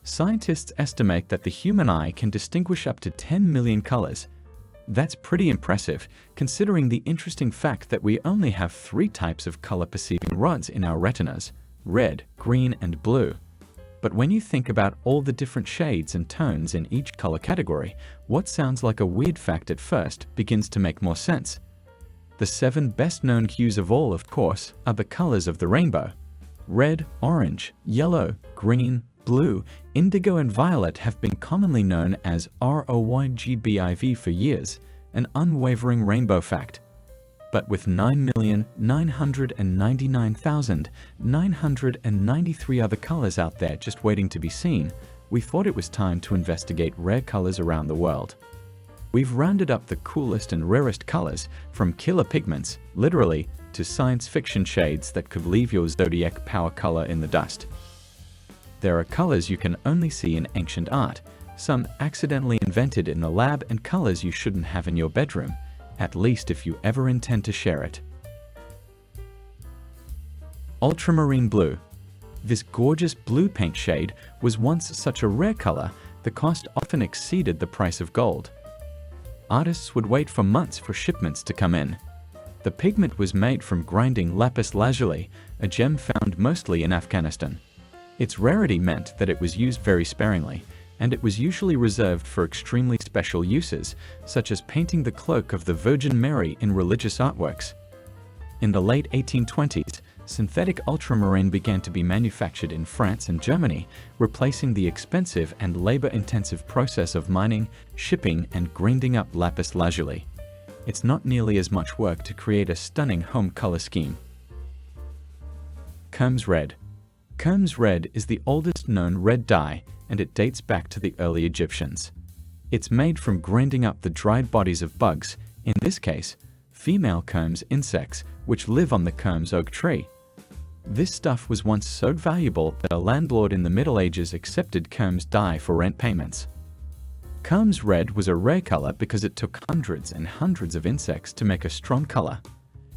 Scientists estimate that the human eye can distinguish up to 10 million colors. That's pretty impressive, considering the interesting fact that we only have 3 types of color-perceiving rods in our retinas: red, green, and blue. But when you think about all the different shades and tones in each color category, what sounds like a weird fact at first begins to make more sense. The 7 best-known hues of all, of course, are the colors of the rainbow. Red, orange, yellow, green, blue, indigo, and violet have been commonly known as ROYGBIV for years, an unwavering rainbow fact. But with 9,999,993 other colors out there just waiting to be seen, we thought it was time to investigate rare colors around the world. We've rounded up the coolest and rarest colors, from killer pigments, literally, to science fiction shades that could leave your zodiac power color in the dust. There are colors you can only see in ancient art, some accidentally invented in a lab, and colors you shouldn't have in your bedroom, at least if you ever intend to share it. Ultramarine blue. This gorgeous blue paint shade was once such a rare color, the cost often exceeded the price of gold. Artists would wait for months for shipments to come in. The pigment was made from grinding lapis lazuli, a gem found mostly in Afghanistan. Its rarity meant that it was used very sparingly, and it was usually reserved for extremely special uses, such as painting the cloak of the Virgin Mary in religious artworks. In the late 1820s, synthetic ultramarine began to be manufactured in France and Germany, replacing the expensive and labor-intensive process of mining, shipping, and grinding up lapis lazuli. It's not nearly as much work to create a stunning home color scheme. Kermes red. Kermes red is the oldest known red dye, and it dates back to the early Egyptians. It's made from grinding up the dried bodies of bugs, in this case, female Kermes insects, which live on the Kermes oak tree. This stuff was once so valuable that a landlord in the Middle Ages accepted Kermes dye for rent payments. Kermes red was a rare color because it took hundreds and hundreds of insects to make a strong color.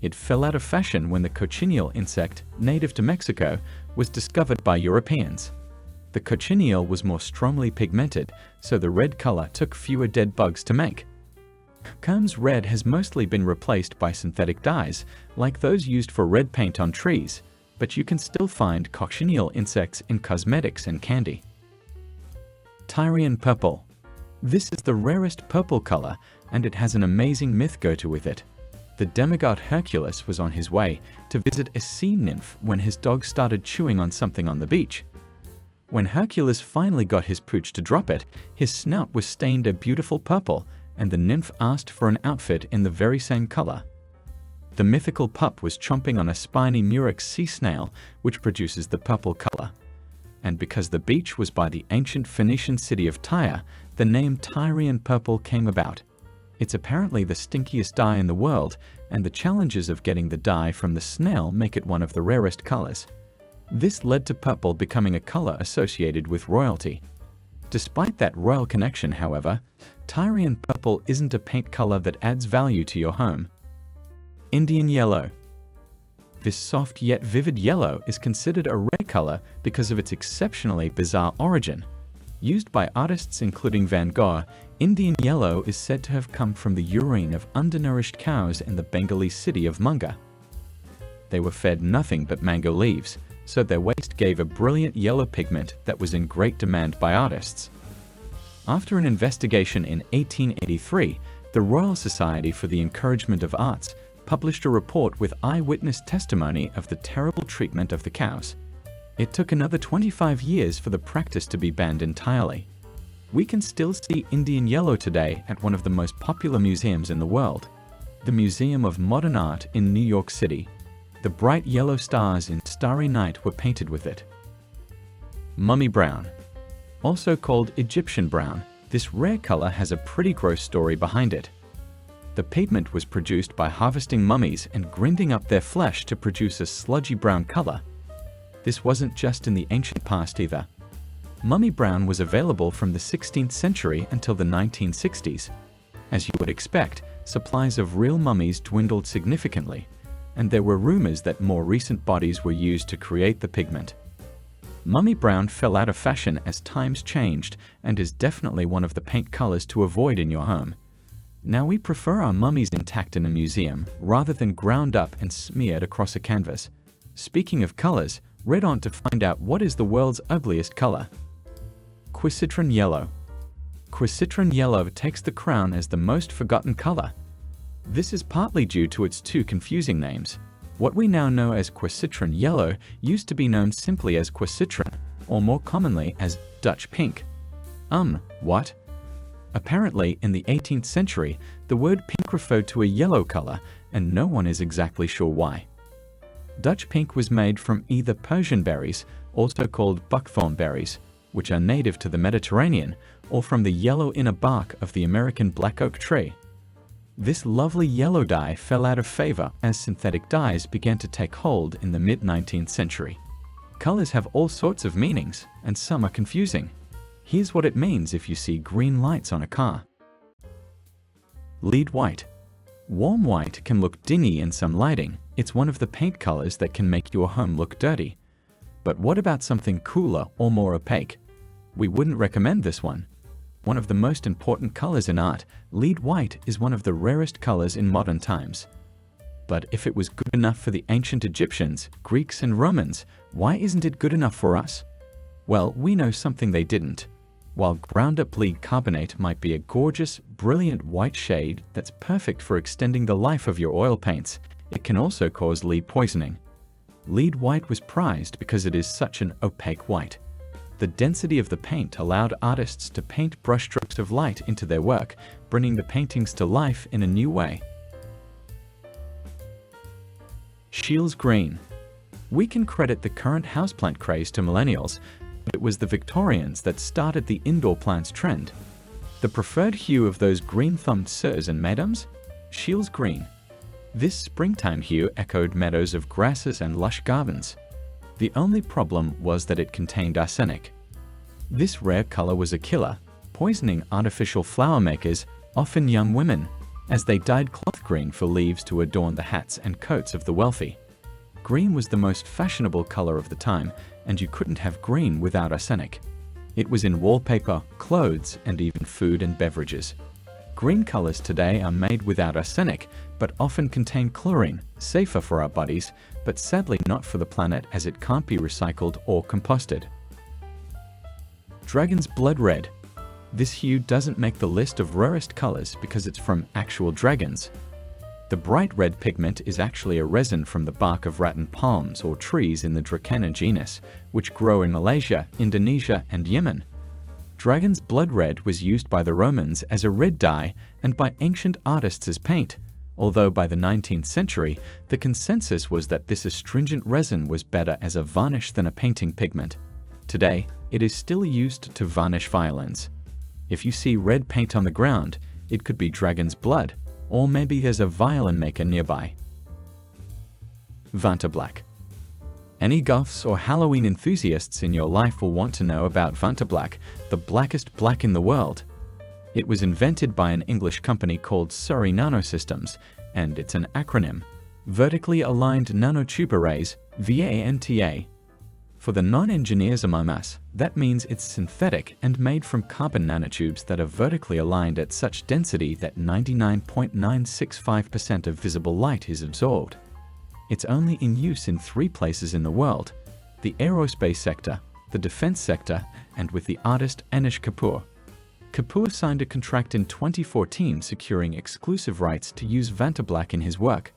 It fell out of fashion when the cochineal insect, native to Mexico, was discovered by Europeans. The cochineal was more strongly pigmented, so the red color took fewer dead bugs to make. Kermes red has mostly been replaced by synthetic dyes, like those used for red paint on trees, but you can still find cochineal insects in cosmetics and candy. Tyrian purple. This is the rarest purple color, and it has an amazing myth go with it. The demigod Hercules was on his way to visit a sea nymph when his dog started chewing on something on the beach. When Hercules finally got his pooch to drop it, his snout was stained a beautiful purple, and the nymph asked for an outfit in the very same color. The mythical pup was chomping on a spiny murex sea snail, which produces the purple color. And because the beach was by the ancient Phoenician city of Tyre, the name Tyrian purple came about. It's apparently the stinkiest dye in the world, and the challenges of getting the dye from the snail make it one of the rarest colors. This led to purple becoming a color associated with royalty. Despite that royal connection, however, Tyrian purple isn't a paint color that adds value to your home. Indian yellow. This soft yet vivid yellow is considered a rare color because of its exceptionally bizarre origin. Used by artists including Van Gogh, Indian yellow is said to have come from the urine of undernourished cows in the Bengali city of Munga. They were fed nothing but mango leaves, so their waste gave a brilliant yellow pigment that was in great demand by artists. After an investigation in 1883, the Royal Society for the Encouragement of Arts published a report with eyewitness testimony of the terrible treatment of the cows. It took another 25 years for the practice to be banned entirely. We can still see Indian yellow today at one of the most popular museums in the world, the Museum of Modern Art in New York City. The bright yellow stars in Starry Night were painted with it. Mummy brown. Also called Egyptian brown, this rare color has a pretty gross story behind it. The pigment was produced by harvesting mummies and grinding up their flesh to produce a sludgy brown color. This wasn't just in the ancient past either. Mummy brown was available from the 16th century until the 1960s. As you would expect, supplies of real mummies dwindled significantly, and there were rumors that more recent bodies were used to create the pigment. Mummy brown fell out of fashion as times changed and is definitely one of the paint colors to avoid in your home. Now we prefer our mummies intact in a museum rather than ground up and smeared across a canvas. Speaking of colors, read on to find out what is the world's ugliest color. Quercitron yellow. Quercitron yellow takes the crown as the most forgotten color. This is partly due to its two confusing names. What we now know as quercitron yellow used to be known simply as quercitron, or more commonly as Dutch pink. What? Apparently, in the 18th century, the word pink referred to a yellow color, and no one is exactly sure why. Dutch pink was made from either Persian berries, also called buckthorn berries, which are native to the Mediterranean, or from the yellow inner bark of the American black oak tree. This lovely yellow dye fell out of favor as synthetic dyes began to take hold in the mid-19th century. Colors have all sorts of meanings, and some are confusing. Here's what it means if you see green lights on a car. Lead white. Warm white can look dingy in some lighting. It's one of the paint colors that can make your home look dirty. But what about something cooler or more opaque? We wouldn't recommend this one. One of the most important colors in art, lead white is one of the rarest colors in modern times. But if it was good enough for the ancient Egyptians, Greeks, and Romans, why isn't it good enough for us? Well, we know something they didn't. While ground-up lead carbonate might be a gorgeous, brilliant white shade that's perfect for extending the life of your oil paints, it can also cause lead poisoning. Lead white was prized because it is such an opaque white. The density of the paint allowed artists to paint brushstrokes of light into their work, bringing the paintings to life in a new way. Scheele's green. We can credit the current houseplant craze to millennials, but it was the Victorians that started the indoor plants trend. The preferred hue of those green-thumbed sirs and madams? Scheele's green. This springtime hue echoed meadows of grasses and lush gardens. The only problem was that it contained arsenic. This rare color was a killer, poisoning artificial flower makers, often young women, as they dyed cloth green for leaves to adorn the hats and coats of the wealthy. Green was the most fashionable color of the time, and you couldn't have green without arsenic. It was in wallpaper, clothes, and even food and beverages. Green colors today are made without arsenic, but often contain chlorine, safer for our bodies, but sadly not for the planet as it can't be recycled or composted. Dragon's blood red. This hue doesn't make the list of rarest colors because it's from actual dragons. The bright red pigment is actually a resin from the bark of rattan palms or trees in the Dracaena genus, which grow in Malaysia, Indonesia, and Yemen. Dragon's blood red was used by the Romans as a red dye and by ancient artists as paint, although by the 19th century, the consensus was that this astringent resin was better as a varnish than a painting pigment. Today, it is still used to varnish violins. If you see red paint on the ground, it could be dragon's blood, or maybe there's a violin maker nearby. Vanta Black. Any goths or Halloween enthusiasts in your life will want to know about Vanta Black, the blackest black in the world. It was invented by an English company called Surrey Nanosystems, and it's an acronym, Vertically Aligned Nanotube Arrays, VANTA. For the non-engineers among us, that means it's synthetic and made from carbon nanotubes that are vertically aligned at such density that 99.965% of visible light is absorbed. It's only in use in 3 places in the world: the aerospace sector, the defense sector, and with the artist Anish Kapoor. Kapoor signed a contract in 2014 securing exclusive rights to use Vanta Black in his work.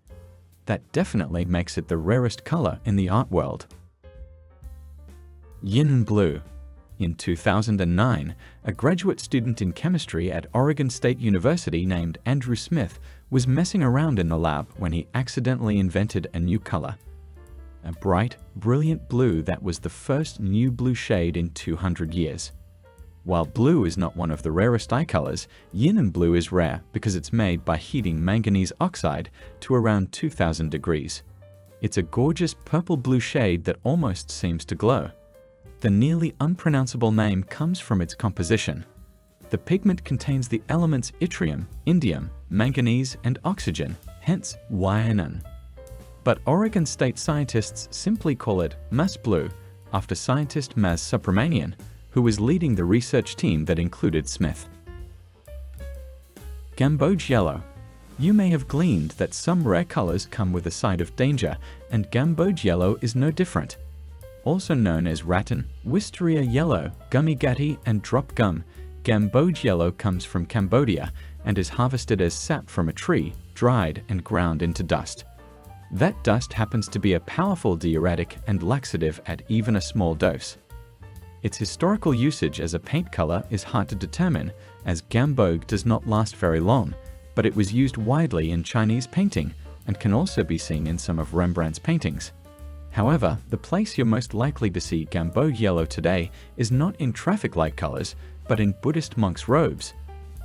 That definitely makes it the rarest color in the art world. Yin Blue. In 2009, a graduate student in chemistry at Oregon State University named Andrew Smith was messing around in the lab when he accidentally invented a new color. A bright, brilliant blue that was the first new blue shade in 200 years. While blue is not one of the rarest eye colors, yin blue is rare because it's made by heating manganese oxide to around 2000 degrees. It's a gorgeous purple-blue shade that almost seems to glow. The nearly unpronounceable name comes from its composition. The pigment contains the elements yttrium, indium, manganese, and oxygen, hence YNN. But Oregon State scientists simply call it mass blue, after scientist Maz Subramanian, who was leading the research team that included Smith. Gamboge yellow. You may have gleaned that some rare colors come with a side of danger, and Gamboge yellow is no different. Also known as rattan, wisteria yellow, gummy gatty, and drop gum, Gamboge yellow comes from Cambodia and is harvested as sap from a tree, dried and ground into dust. That dust happens to be a powerful diuretic and laxative at even a small dose. Its historical usage as a paint color is hard to determine, as gamboge does not last very long, but it was used widely in Chinese painting and can also be seen in some of Rembrandt's paintings. However, the place you're most likely to see gamboge yellow today is not in traffic light colors, but in Buddhist monks' robes.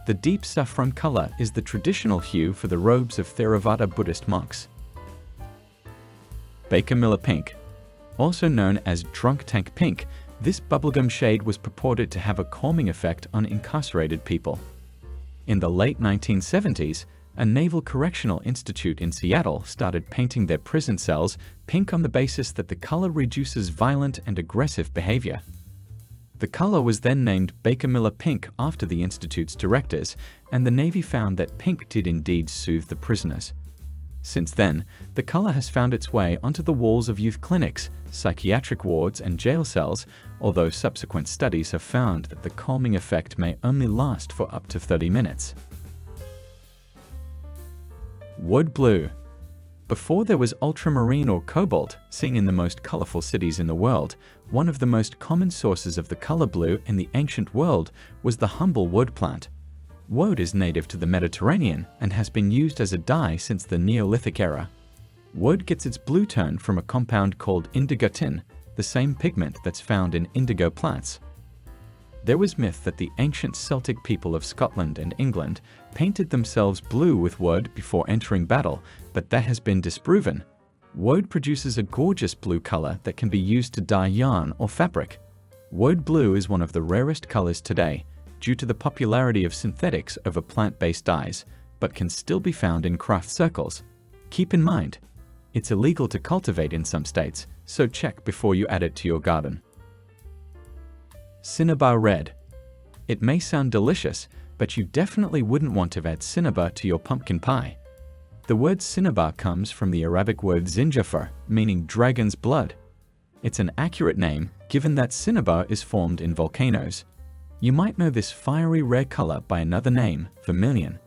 The deep saffron color is the traditional hue for the robes of Theravada Buddhist monks. Baker Miller pink. Also known as drunk tank pink, this bubblegum shade was purported to have a calming effect on incarcerated people. In the late 1970s, a Naval Correctional Institute in Seattle started painting their prison cells pink on the basis that the color reduces violent and aggressive behavior. The color was then named Baker Miller pink after the institute's directors, and the Navy found that pink did indeed soothe the prisoners. Since then, the color has found its way onto the walls of youth clinics, psychiatric wards, and jail cells, although subsequent studies have found that the calming effect may only last for up to 30 minutes. Wood blue. Before there was ultramarine or cobalt, seen in the most colorful cities in the world, one of the most common sources of the color blue in the ancient world was the humble woad plant. Woad is native to the Mediterranean and has been used as a dye since the Neolithic era. Woad gets its blue tone from a compound called indigotin, the same pigment that's found in indigo plants. There was myth that the ancient Celtic people of Scotland and England painted themselves blue with woad before entering battle, but that has been disproven. Woad produces a gorgeous blue color that can be used to dye yarn or fabric. Woad blue is one of the rarest colors today, due to the popularity of synthetics over plant-based dyes, but can still be found in craft circles. Keep in mind, it's illegal to cultivate in some states, so check before you add it to your garden. Cinnabar red. It may sound delicious, but you definitely wouldn't want to add cinnabar to your pumpkin pie. The word cinnabar comes from the Arabic word zinjafar, meaning dragon's blood. It's an accurate name, given that cinnabar is formed in volcanoes. You might know this fiery rare color by another name, vermilion.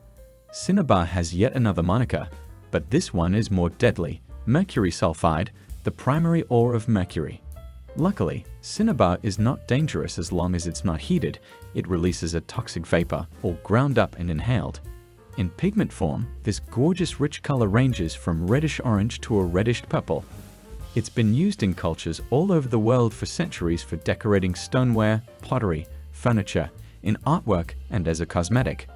Cinnabar has yet another moniker, but this one is more deadly, mercury sulfide, the primary ore of mercury. Luckily, cinnabar is not dangerous as long as it's not heated. It releases a toxic vapor, or ground up and inhaled. In pigment form, this gorgeous rich color ranges from reddish orange to a reddish purple. It's been used in cultures all over the world for centuries for decorating stoneware, pottery, furniture, in artwork, and as a cosmetic.